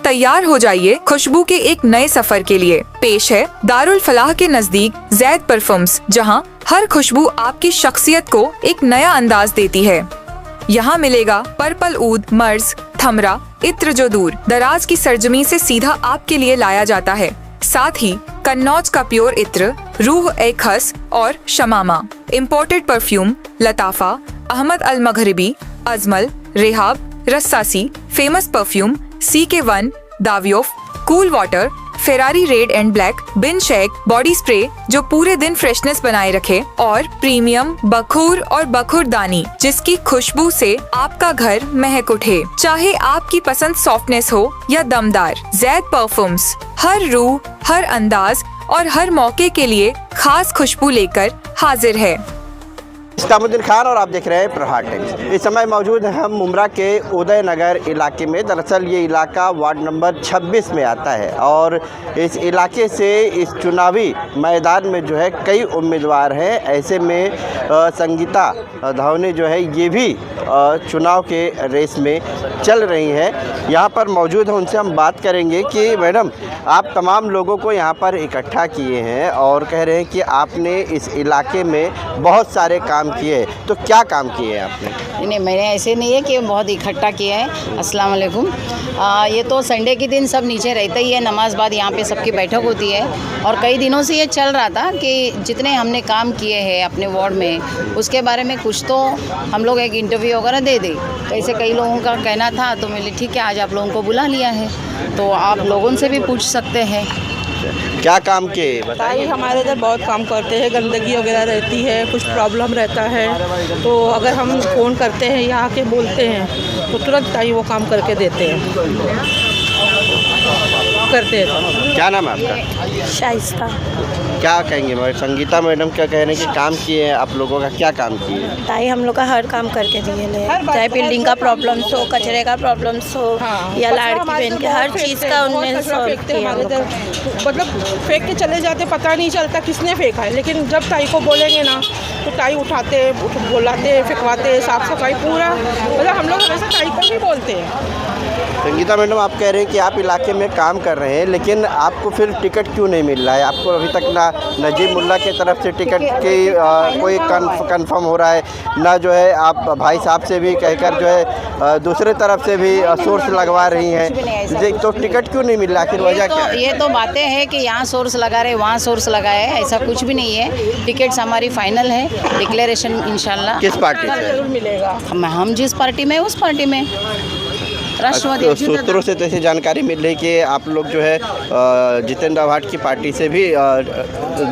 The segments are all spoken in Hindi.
तैयार हो जाइए खुशबू के एक नए सफर के लिए। पेश है दारुल फलाह के नजदीक जैद परफ्यूम्स, जहां हर खुशबू आपकी शख्सियत को एक नया अंदाज देती है। यहाँ मिलेगा पर्पल ऊद, मर्ज, थमरा, इत्र जो दूर दराज की सरजमी से सीधा आपके लिए लाया जाता है। साथ ही कन्नौज का प्योर इत्र, रूह ए खस और शमामा, imported perfume Lattafa, Ahmed Al Maghribi, Ajmal, Rehab, Rasasi, famous perfume, CK1, Davidoff, cool water, Ferrari red and black, बिन शेक बॉडी स्प्रे जो पूरे दिन फ्रेशनेस बनाए रखे, और प्रीमियम बखूर और बखूरदानी जिसकी खुशबू से आपका घर महक उठे। चाहे आपकी पसंद सॉफ्टनेस हो या दमदार, जैद परफ्यूम्स हर रूह, हर अंदाज और हर मौके के लिए खास खुशबू लेकर हाजिर है। इस्लामुद्दीन खान और आप देख रहे हैं प्रहार टाइम्स। इस समय मौजूद हैं हम मुमरा के उदय नगर इलाके में। दरअसल ये इलाका वार्ड नंबर 26 में आता है और इस इलाके से इस चुनावी मैदान में जो है कई उम्मीदवार हैं। ऐसे में संगीता धावने जो है ये भी चुनाव के रेस में चल रही हैं। यहाँ पर मौजूद है, उनसे हम बात करेंगे कि मैडम आप तमाम लोगों को यहाँ पर इकट्ठा किए हैं और कह रहे हैं कि आपने इस इलाके में बहुत सारे काम किए, तो क्या काम किए हैं आपने? नहीं, मैंने ऐसे नहीं है कि बहुत इकट्ठा किया है। अस्सलाम वालेकुम। ये तो संडे के दिन सब नीचे रहता ही है, नमाज बाद यहाँ पे सबकी बैठक होती है और कई दिनों से ये चल रहा था कि जितने हमने काम किए हैं अपने वार्ड में उसके बारे में कुछ तो हम लोग एक इंटरव्यू वगैरह दे दें। तो ऐसे कई लोगों का कहना था, तो मैंने ठीक है आज आप लोगों को बुला लिया है, तो आप लोगों से भी पूछ सकते हैं। क्या काम किए बताइए। हमारे इधर बहुत काम करते हैं, गंदगी वगैरह रहती है, कुछ प्रॉब्लम रहता है, तो अगर हम फ़ोन करते हैं या आके बोलते हैं तो तुरंत ही वो काम करके देते हैं, करते हैं। क्या नाम है आपका? शाइस्ता। क्या कहेंगे मैडम? संगीता मैडम क्या कह रहे हैं कि काम किए हैं आप लोगों का? क्या काम किए? ताई हम लोग का हर काम करके दिए ले, चाहे बिल्डिंग का प्रॉब्लम्स हो, कचरे का प्रॉब्लम्स हो, या लाड़की बहन के हर चीज़ का उनने सॉल्व किया। मतलब फेंक के चले जाते, पता नहीं चलता किसने फेंका है, लेकिन जब ताई को बोलेंगे ना तो ताई उठाते, बुलाते, फेंकवाते, साफ सफाई पूरा, मतलब हम लोग हमेशा ताई को भी बोलते हैं। संगीता मैडम आप कह रहे हैं कि आप इलाके में काम कर रहे हैं, लेकिन आपको फिर टिकट क्यों नहीं मिल रहा है? आपको अभी तक ना नजीब मुल्ला की तरफ से टिकट की कोई कंफर्म हो रहा है, ना जो है आप भाई साहब से भी कहकर जो है दूसरे तरफ से भी सोर्स लगवा रही हैं, तो टिकट क्यों नहीं मिल रहा? आखिर वजह क्या है? ये तो बातें हैं कि यहाँ सोर्स लगा रहे, वहाँ सोर्स लगाए, ऐसा कुछ भी नहीं है। टिकट्स हमारी फाइनल है, डिक्लेरेशन इंशाल्लाह। किस पार्टी से? जरूर मिलेगा। हम जिस पार्टी में उस पार्टी में राष्ट्रवादी। तो सूत्रों से तो ऐसी जानकारी मिल रही कि आप लोग जो है जितेंद्र आव्हाड की पार्टी से भी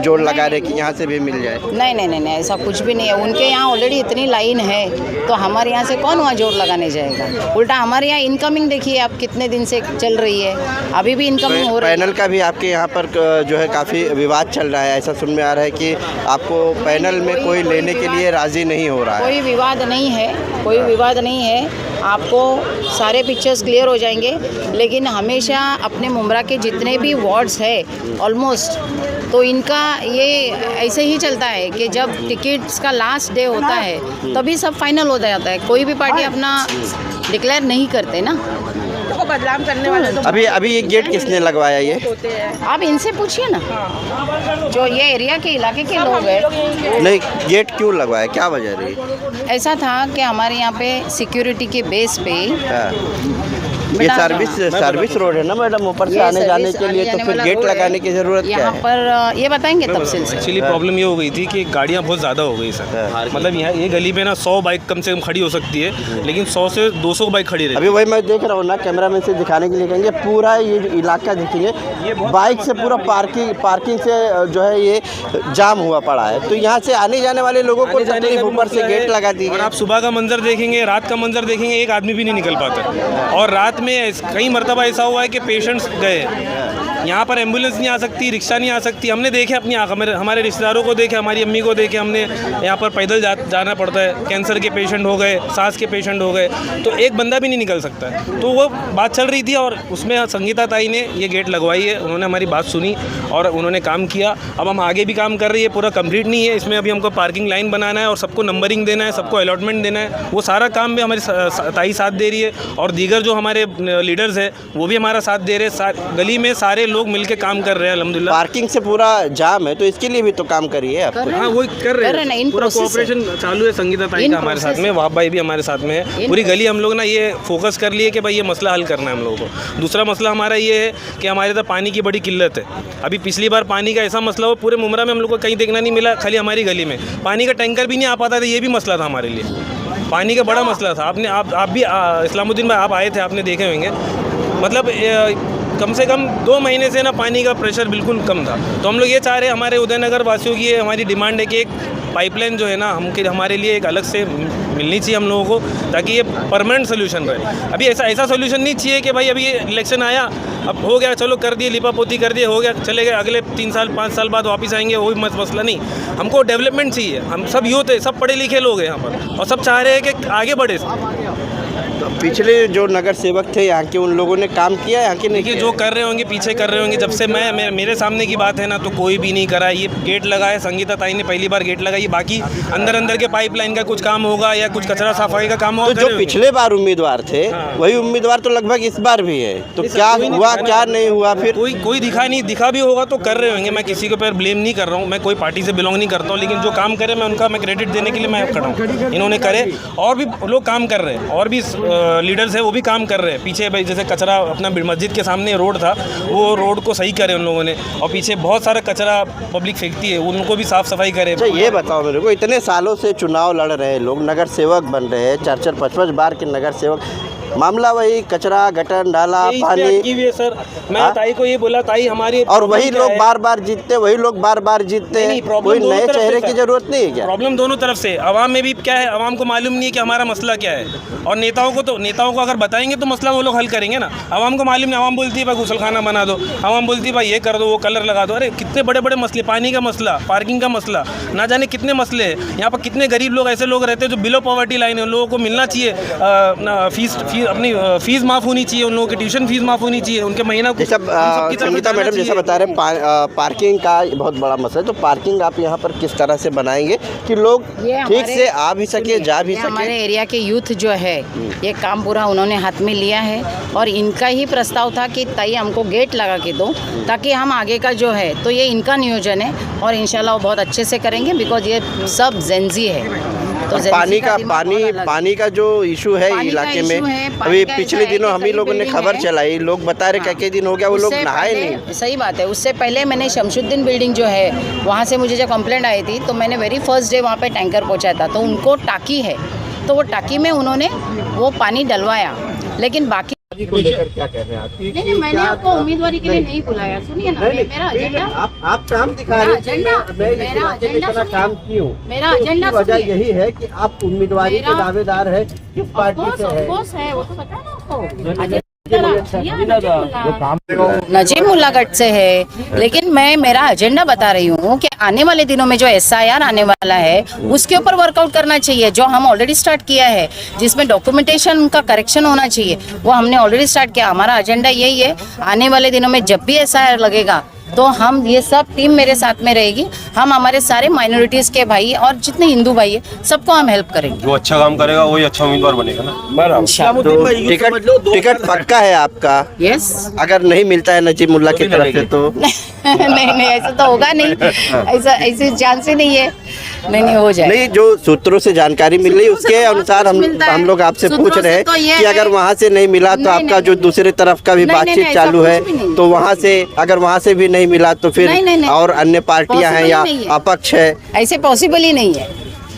जोड़ लगा रहे कि यहाँ से भी मिल जाए। नहीं, ऐसा कुछ भी नहीं है। उनके यहाँ ऑलरेडी इतनी लाइन है, तो हमारे यहाँ से कौन वहाँ जोड़ लगाने जाएगा? उल्टा हमारे यहाँ इनकमिंग देखिए आप कितने दिन से चल रही है, अभी भी इनकमिंग हो रही है। पैनल का भी आपके यहाँ पर जो है काफ़ी विवाद चल रहा है, ऐसा सुन में आ रहा है कि आपको पैनल में कोई लेने के लिए राज़ी नहीं हो रहा है। कोई विवाद नहीं है, कोई विवाद नहीं है। आपको सारे पिक्चर्स क्लियर हो जाएंगे, लेकिन हमेशा अपने मुमरा के जितने भी वार्ड्स है ऑलमोस्ट, तो इनका ये ऐसे ही चलता है कि जब टिकट्स का लास्ट डे होता है तभी सब फाइनल हो जाता है। कोई भी पार्टी अपना डिक्लेयर नहीं करते ना, तो बदनाम करने वाले तो अभी ये गेट किसने लगवाया? ये होते हैं। आप इनसे पूछिए ना, जो ये एरिया के इलाके के लोग हैं। नहीं, गेट क्यों लगवाया, क्या वजह रही? ऐसा था कि हमारे यहाँ पे सिक्योरिटी के बेस पे ये सर्विस रोड है ना मैडम, ऊपर से आने जाने के लिए, तो फिर गेट लगाने की ज़रूरत क्या यहाँ है? पर ये बताएंगे तफसील से। एक्चुअली प्रॉब्लम ये हो गई थी कि गाड़ियाँ बहुत ज़्यादा हो गई सर। मतलब यहाँ ये गली में ना 100 बाइक कम से कम खड़ी हो सकती है, लेकिन 100 से 200 बाइक खड़ी रहती है। अभी वही मैं देख रहा हूँ ना, कैमरामैन से दिखाने के लिए कहेंगे, पूरा ये इलाका देखेंगे बाइक से पूरा पार्किंग से जो है ये जाम हुआ पड़ा है, तो यहाँ से आने जाने वाले लोगों को तकलीफ, ऊपर से गेट लगा दी। और आप सुबह का मंजर देखेंगे, रात का मंजर देखेंगे, एक आदमी भी नहीं निकल पाता। और रात में कई मरतबा ऐसा हुआ है कि पेशेंट्स गए यहाँ पर एम्बुलेंस नहीं आ सकती, रिक्शा नहीं आ सकती। हमने देखे अपनी आँख, हमारे रिश्तेदारों को देखे, हमारी अम्मी को देखे, हमने यहाँ पर पैदल जाना पड़ता है। कैंसर के पेशेंट हो गए, सांस के पेशेंट हो गए, तो एक बंदा भी नहीं निकल सकता है। तो वो बात चल रही थी और उसमें संगीता ताई ने ये गेट लगवाई है। उन्होंने हमारी बात सुनी और उन्होंने काम किया। अब हम आगे भी काम कर रही है, पूरा कंप्लीट नहीं है। इसमें अभी हमको पार्किंग लाइन बनाना है और सबको नंबरिंग देना है, सबको अलॉटमेंट देना है। वो सारा काम भी हमारी ताई साथ दे रही है और दीगर जो हमारे लीडर्स हैं वो भी हमारा साथ दे रहे हैं। गली में सारे लोग मिलकर काम कर रहे हैं अल्हम्दुलिल्लाह। पार्किंग से पूरा जाम है, तो इसके लिए भी तो काम करिए आप। हाँ, वो कर रहे हैं, पूरा कोऑपरेशन चालू है। संगीता ताई का हमारे साथ में, वहाब भाई भी हमारे साथ में है। पूरी गली हम लोग ना ये फोकस कर लिए कि भाई ये मसला हल करना है हम लोगों को। दूसरा मसला हमारा ये है कि हमारे इधर पानी की बड़ी किल्लत है। अभी पिछली बार पानी का ऐसा मसला हो, पूरे मुमरा में हम लोग को कहीं देखना नहीं मिला, खाली हमारी गली में पानी का टैंकर भी नहीं आ पाता था। ये भी मसला था हमारे लिए, पानी का बड़ा मसला था। आप भी इस्लामुद्दीन भाई आप आए थे, आपने देखे होंगे। मतलब कम से कम 2 महीने से ना पानी का प्रेशर बिल्कुल कम था। तो हम लोग ये चाह रहे हैं, हमारे उदयनगर वासियों की ये हमारी डिमांड है कि एक पाइपलाइन जो है ना हमारे लिए एक अलग से मिलनी चाहिए हम लोगों को, ताकि ये परमानेंट सोल्यूशन रहे। अभी ऐसा सोल्यूशन नहीं चाहिए कि भाई अभी ये इलेक्शन आया, अब हो गया, चलो कर दिए, लिपापोती कर दिए, हो गया, चले गए, अगले 3 साल 5 साल बाद वापस आएंगे, वही मसला नहीं। हमको डेवलपमेंट चाहिए। हम सब यूथ है, सब पढ़े लिखे लोग हैं यहाँ पर, और सब चाह रहे हैं कि आगे बढ़े। तो पिछले जो नगर सेवक थे यहाँ के, उन लोगों ने काम किया यहाँ के? नहीं, जो कर रहे होंगे पीछे कर रहे होंगे। जब से मेरे सामने की बात है ना, तो कोई भी नहीं करा। ये गेट लगा है, संगीता ताई ने पहली बार गेट लगाई। बाकी अंदर के पाइपलाइन का कुछ काम होगा या कुछ कचरा सफाई का काम होगा। तो जो पिछले बार उम्मीदवार थे, वही उम्मीदवार तो लगभग इस बार भी है। तो क्या हुआ, क्या नहीं हुआ? फिर कोई दिखा भी होगा तो कर रहे होंगे। मैं किसी के ऊपर ब्लेम नहीं कर रहा हूँ, मैं कोई पार्टी से बिलोंग नहीं करता हूँ, लेकिन जो काम करे मैं उनका क्रेडिट देने के लिए मैं खड़ा हूँ। इन्होंने करे, और भी लोग काम कर रहे हैं, और भी लीडर्स है वो भी काम कर रहे हैं। पीछे भाई जैसे कचरा, अपना मस्जिद के सामने रोड था, वो रोड को सही करे उन लोगों ने, और पीछे बहुत सारा कचरा पब्लिक फेंकती है, उनको भी साफ सफाई करे। अच्छा ये बताओ मेरे को, इतने सालों से चुनाव लड़ रहे लोग, नगर सेवक बन रहे हैं, 4-4 5-5 बार के नगर सेवक, मामला वही कचरा, गटर, नाला, पानी। सर मैं ताई को ये बोला, ताई हमारी, और वही लोग बार बार जीतते, वही लोग बार बार जीतते हैं। कोई नए चेहरे की जरूरत नहीं है क्या? प्रॉब्लम दोनों तरफ से। आवाम में भी क्या है, आवाम को मालूम नहीं है कि हमारा मसला क्या है, और नेताओं को अगर बताएंगे तो मसला वो लोग हल करेंगे ना। आवाम को मालूम नहीं। आवाम बोलती है भाई गुसलखाना बना दो, आवाम बोलती है भाई ये कर दो, वो कलर लगा दो। अरे कितने बड़े बड़े मसले, पानी का मसला, पार्किंग का मसला, ना जाने कितने मसले हैं। यहाँ पर कितने गरीब लोग, ऐसे लोग रहते हैं जो बिलो पॉवर्टी लाइन है। उन लोगों को मिलना चाहिए, फीस अपनी फीस माफ़ होनी चाहिए, उन लोगों की ट्यूशन फीस माफ़ होनी चाहिए, उनके महीना जैसा संगीता मैडम जैसा बता रहे हैं, पार्किंग का बहुत बड़ा मसला है। तो पार्किंग आप यहाँ पर किस तरह से बनाएंगे कि लोग ठीक से आ भी सके, जा भी सके? हमारे एरिया के यूथ जो है, ये काम पूरा उन्होंने हाथ में लिया है, और इनका ही प्रस्ताव था कि ताई हमको गेट लगा के दो, ताकि हम आगे का जो है, तो ये इनका नियोजन है, और इंशाल्लाह वो बहुत अच्छे से करेंगे, बिकॉज ये सब जेंजी है। तो पानी का जो इशू है इलाके में, अभी पिछले दिनों हम ही लोगों ने खबर चलाई, लोग बता रहे कई दिन हो गया वो लोग नहाए नहीं। सही बात है। उससे पहले मैंने शमशुद्दीन बिल्डिंग जो है, वहाँ से मुझे जब कंप्लेंट आई थी, तो मैंने वेरी फर्स्ट डे वहाँ पे टैंकर पहुँचाया था। तो उनको टाकी है, तो वो टाकी में उन्होंने वो पानी डलवाया, लेकिन बाकी को लेकर क्या कह रहे हैं आप? नहीं, मैंने आपको उम्मीदवारी के लिए नहीं बुलाया। सुनिए ना, मेरा एजेंडा, आप काम दिखा रहे हैं, काम क्यों? मेरा एजेंडा वजह यही है कि आप उम्मीदवारी के दावेदार है, किस पार्टी से है वो तो पता है ना आपको। नजीब मुल्लागढ़ से है, लेकिन मैं मेरा एजेंडा बता रही हूँ कि आने वाले दिनों में जो SIR आने वाला है, उसके ऊपर वर्कआउट करना चाहिए, जो हम ऑलरेडी स्टार्ट किया है, जिसमें डॉक्यूमेंटेशन का करेक्शन होना चाहिए, वो हमने ऑलरेडी स्टार्ट किया। हमारा एजेंडा यही है, आने वाले दिनों में जब भी SIR लगेगा, तो हम ये सब टीम मेरे साथ में रहेगी। हम हमारे सारे माइनॉरिटीज के भाई और जितने हिंदू भाई है, सबको हम हेल्प करेंगे। जो अच्छा काम करेगा वही अच्छा उम्मीदवार बनेगा ना। तो टिकट पक्का है आपका? यस। अगर नहीं मिलता है नजीब मुल्ला की तरफ से तो नहीं, ऐसा तो होगा नहीं, ऐसी चांस ही नहीं है। नहीं हो जाए। नहीं, जो सूत्रों से जानकारी मिल रही है उसके अनुसार हम लोग आपसे पूछ रहे हैं कि अगर वहाँ से नहीं मिला तो आपका जो दूसरे तरफ का भी बातचीत चालू है, तो वहाँ से अगर वहाँ से भी नहीं मिला तो फिर और अन्य पार्टियां हैं या अपक्ष है, ऐसे पॉसिबल ही नहीं है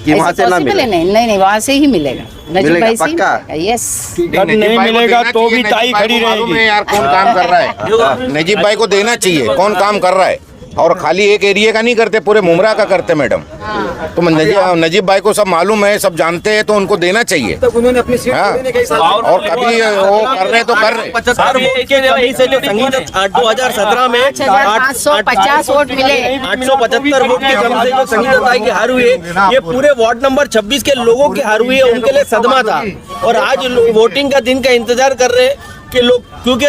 कि वहाँ से ना मिले। नहीं, वहाँ से ही मिलेगा। मिलेगा पक्का? यस। नहीं मिलेगा तो भी ताई खड़ी रहेगी। यार कौन काम कर रहा है? नजीब भाई को देना चाहिए, कौन काम कर रहा है? और खाली एक एरिया का नहीं करते, पूरे मुमरा का करते मैडम। तो नजीब भाई को सब मालूम है, सब जानते हैं, तो उनको देना चाहिए। और कभी वो कर रहे तो कर रहे। 2017 में 850 वोट मिले, 875 वोट के कम से जो संगीता ताई की हार हुई है, ये पूरे वार्ड नंबर 26 के लोगों की हार हुई है, उनके लिए सदमा था। और आज वोटिंग का दिन का इंतजार कर रहे हैं कि लोग, क्योंकि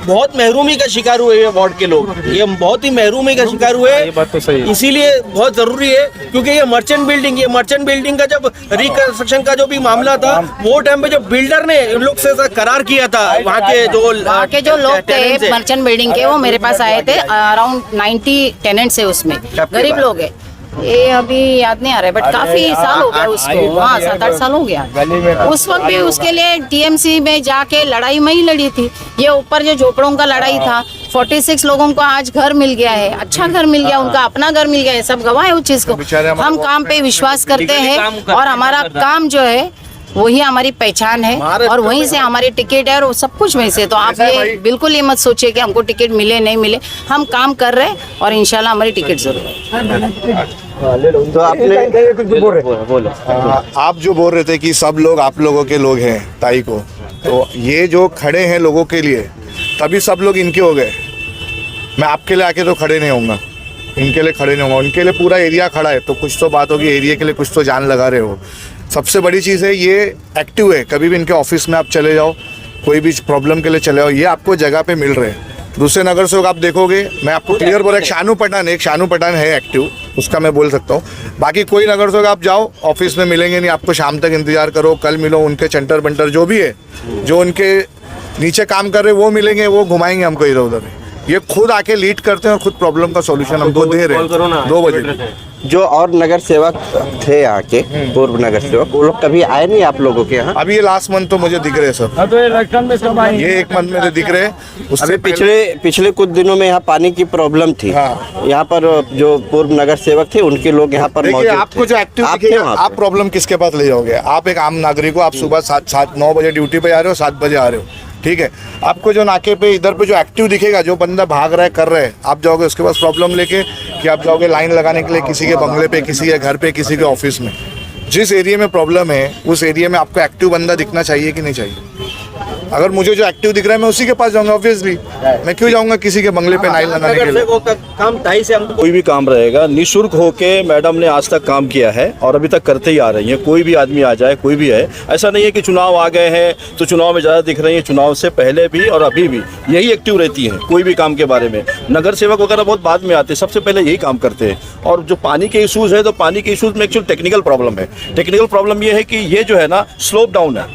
बहुत महरूमी का शिकार हुए ये वार्ड के लोग, ये बहुत ही महरूमी का शिकार हुए। ये बात तो सही है। इसीलिए बहुत जरूरी है, क्योंकि ये मर्चेंट बिल्डिंग का जब रिकंस्ट्रक्शन का जो भी मामला था, वो टाइम पे जो बिल्डर ने इन लोग से करार किया था, वहाँ के जो लोग थे मर्चेंट बिल्डिंग के, वो मेरे पास आए थे। अराउंड 90 टेनेंट्स है उसमें, गरीब लोग है। ये अभी याद नहीं आ रहा है, बट काफी साल हो गया उसको। हाँ, 7-8 साल हो गया। उस वक्त भी उसके लिए टीएमसी में जाके लड़ाई में ही लड़ी थी। ये ऊपर जो झोपड़ों का लड़ाई था, 46 लोगों को आज घर मिल गया है, अच्छा घर मिल गया, उनका अपना घर मिल गया है, सब गवाह है उस चीज को। हम काम पे विश्वास करते हैं और हमारा काम जो है वही हमारी पहचान है, और वहीं से हमारी टिकट है और सब कुछ वहीं से। तो आप ये बिल्कुल ये मत सोचिए कि हमको टिकट मिले नहीं मिले, हम काम कर रहे हैं और इंशाल्लाह हमारी टिकट जरूर। तो आपने आप जो बोल रहे थे कि सब लोग आप लोगों के लोग हैं ताई को, तो ये जो खड़े हैं लोगों के लिए, तभी सब लोग इनके हो गए। मैं आपके लिए आके तो खड़े नहीं होऊंगा, इनके लिए खड़े नहीं होऊंगा। उनके लिए पूरा एरिया खड़ा है, तो कुछ तो बात होगी, एरिया के लिए कुछ तो जान लगा रहे हो। सबसे बड़ी चीज़ है ये एक्टिव है, कभी भी इनके ऑफिस में आप चले जाओ, कोई भी प्रॉब्लम के लिए चले जाओ, ये आपको जगह पे मिल रहे हैं। दूसरे नगर सेवक आप देखोगे, मैं आपको क्लियर बोला, एक शानू पठान है एक्टिव, उसका मैं बोल सकता हूँ। बाकी कोई नगर सेवक आप जाओ, ऑफिस में मिलेंगे नहीं आपको, शाम तक इंतजार करो, कल मिलो, उनके चंटर बंटर जो भी है, जो उनके नीचे काम कर रहे हैं वो मिलेंगे, वो घुमाएंगे हमको इधर उधर। ये खुद आके लीड करते हैं और खुद प्रॉब्लम का सॉल्यूशन हमको दे रहे हैं 2 बजे। जो और नगर सेवक थे यहाँ के, पूर्व नगर सेवक, वो लोग कभी आए नहीं आप लोगों के यहाँ? अभी ये लास्ट मंथ तो मुझे दिख रहे हैं सब, ये 1 मंथ में दिख रहे हैं। उससे पिछले कुछ दिनों में यहाँ पानी की प्रॉब्लम थी। हाँ। यहाँ पर जो पूर्व नगर सेवक थे, उनके लोग यहाँ पर मौजूद थे। आपको जो एक्टिव दिखेगा, आप प्रॉब्लम किसके पास ले जाओगे? आप एक आम नागरिक हो, आप सुबह 7-9 बजे ड्यूटी पे आ रहे हो, 7 बजे आ रहे हो, ठीक है। आपको जो नाके पे इधर पे जो एक्टिव दिखेगा, जो बंदा भाग रहा है, कर रहा है, आप जाओगे उसके पास प्रॉब्लम लेके, कि आप जाओगे लाइन लगाने के लिए किसी के बंगले पे, किसी के घर पे, किसी के ऑफिस में। जिस एरिया में प्रॉब्लम है, उस एरिया में आपको एक्टिव बंदा दिखना चाहिए कि नहीं चाहिए? अगर मुझे जो एक्टिव दिख रहा है, मैं उसी के पास जाऊंगा ऑब्वियसली। मैं क्यों जाऊंगा किसी के बंगले पे लाइन लगाने के लिए? काम ताई से हम कोई भी काम रहेगा, निःशुल्क होके मैडम ने आज तक काम किया है और अभी तक करते ही आ रही हैं। कोई भी आदमी आ जाए, कोई भी है, ऐसा नहीं है कि चुनाव आ गए हैं तो चुनाव में ज़्यादा दिख रही है। चुनाव से पहले भी और अभी भी यही एक्टिव रहती हैं कोई भी काम के बारे में। नगर सेवक वगैरह बहुत बाद में आते हैं, सबसे पहले यही काम करते हैं। और जो पानी के इशूज़ है, तो पानी के इशूज़ में एक्चुअल टेक्निकल प्रॉब्लम है। टेक्निकल प्रॉब्लम ये है कि ये जो है ना, स्लोप डाउन है।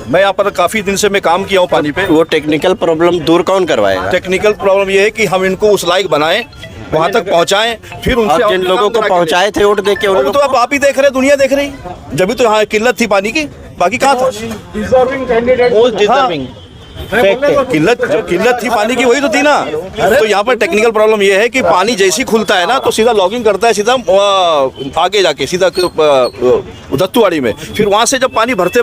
मैं यहाँ पर काफ़ी दिन से मैं काम किया हूँ पानी पे। वो टेक्निकल प्रॉब्लम दूर कौन करवाएगा? टेक्निकल प्रॉब्लम ये है कि हम इनको उस लायक बनाएं, वहाँ तक पहुँचाएं, फिर उनसे जिन लोगों को पहुँचाए थे वोट दे के, उन तो अब आप ही देख रहे, दुनिया देख रही। जब भी तो यहाँ किल्लत थी पानी की, बाकी कहाँ था? किल्लत थी पानी की, वही तो थी ना। तो यहाँ पर टेक्निकल प्रॉब्लम ये है कि पानी जैसे ही खुलता है ना, तो सीधा लॉगिंग करता है, सीधा आगे जाके सीधा दत्तूवाड़ी में। फिर वहाँ से जब पानी भरते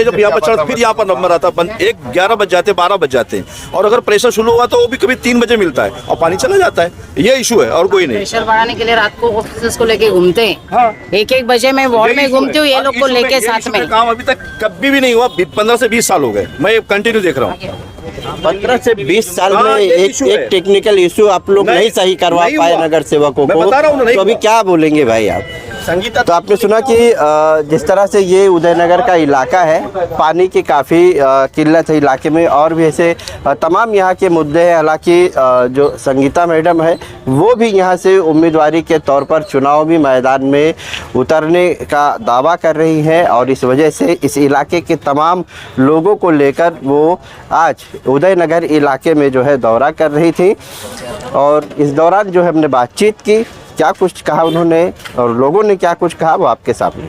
जब यहाँ पर चढ़, फिर यहाँ पर नंबर आता है 11 बज जाते, 12 बज जाते हैं। और अगर प्रेशर शुरू हुआ तो वो भी कभी 3 बजे मिलता है और पानी चला जाता है। ये इशू है और कोई नहीं। प्रेशर बढ़ाने के लिए रात को ऑफिस को लेके घूमते हैं। 1-1 बजे मैं वार्ड में घूमती हूँ, ये लोग को लेके साथ में। काम अभी तक कभी भी नहीं हुआ। 15 से 20 साल हो गए, मैं कंटिन्यू देख रहा हूँ। 15 से 20 साल में एक टेक्निकल इशू आप लोग नहीं सही करवा पाए नगर सेवकों को, तो अभी क्या बोलेंगे भाई आप? तो आपने सुना कि जिस तरह से ये उदयनगर का इलाका है, पानी की काफ़ी किल्लत है इलाके में, और भी ऐसे तमाम यहाँ के मुद्दे हैं। हालांकि जो संगीता मैडम है, वो भी यहाँ से उम्मीदवारी के तौर पर चुनावी मैदान में उतरने का दावा कर रही हैं, और इस वजह से इस इलाके के तमाम लोगों को लेकर वो आज उदयनगर इलाके में जो है दौरा कर रही थी। और इस दौरान जो है हमने बातचीत की, क्या कुछ कहा उन्होंने और लोगों ने क्या कुछ कहा, वो आपके सामने।